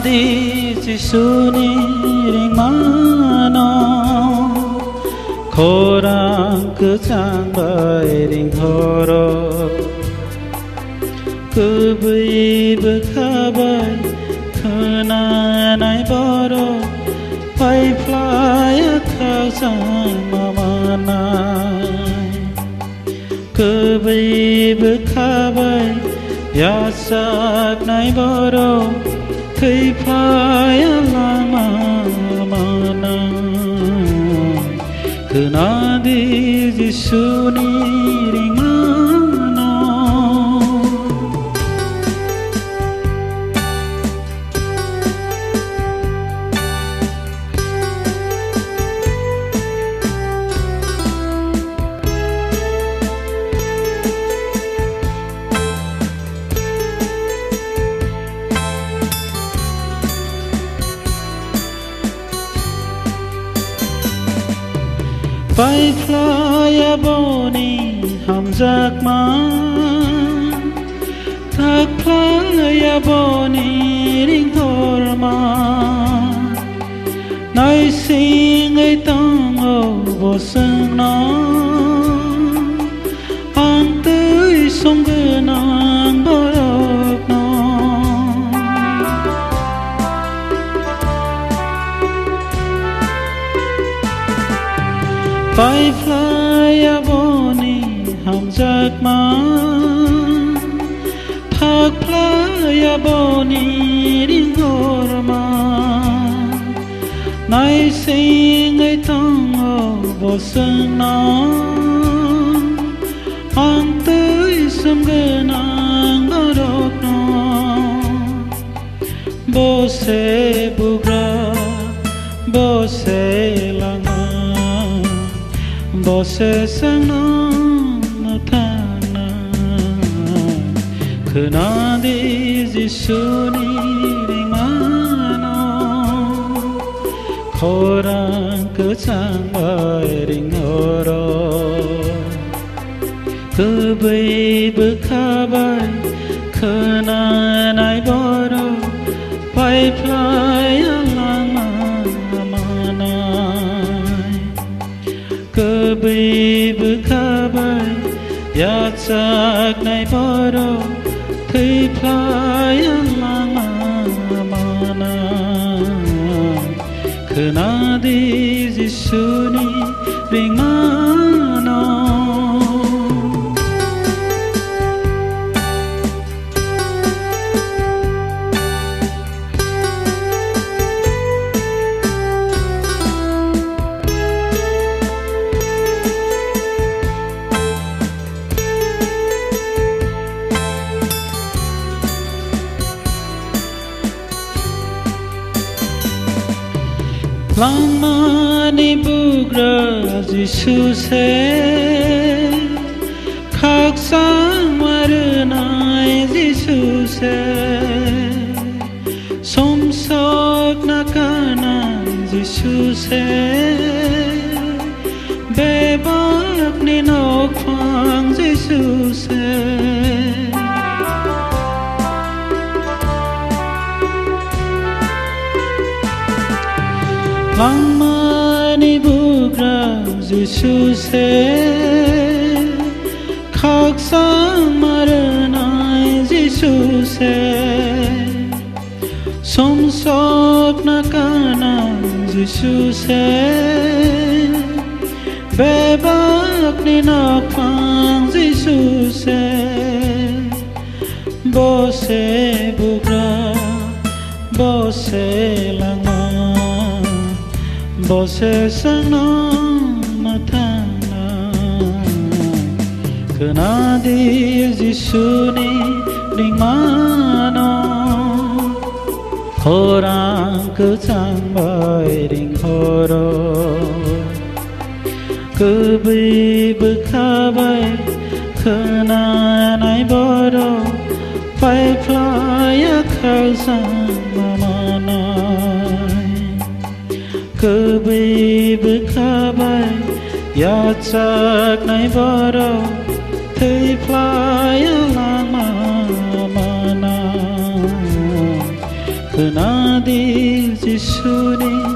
đi chỉ suni ring mano khorang cứ chang bay ring horo cứ bui bơ kha bay khana nai boro bay fly kha sang mamana cứ bui bơ kha bay ya sak nai boro thấy phải lama mana cứ na đi Giêsu ni ring mano bay fly boni ham giặc ma thác fly boni ring hor ma nói xin ấy tông ô vô sương nó ang tới sông gơ nàng bờ nó bay fly boni ham giặc ma thác fly boni ring hor ma nói xin ấy tông ô vô sương nó ang tới sông gơ nàng bờ nó bố sẽ bugra bố sẽ lang bố sẽ sang nó mà thana cứ na đi Giêsu ni ring mano khorang cứ chang bay ring horo cứ bay bơ kha bay khana nai boro bay fly lang mana cứ bay bơ kha bay ya sak nai boro thấy fly lang mana cứ na đi Giêsu ni ring mano lama ni bugra Giêsu se khắc sáng marnai Giêsu se som sok nakana Giêsu se be bak ni nok phang Giêsu se lama ni bugra Giêsu se khắc sáng marnai Giêsu se som sok nakana Giêsu se be bak ni nok phang Giêsu se bố sẽ bugra bố sẽ lang bố sẽ sang nó mà thana cứ na đi Giêsu ni ring mano khorang cứ chang bay ring horo cứ bui bơ kha bay khana nai boro bay fly kha sang mamana cứ bui bơ kha bay ya sak nai boro thấy fly lang mana khna dil jisune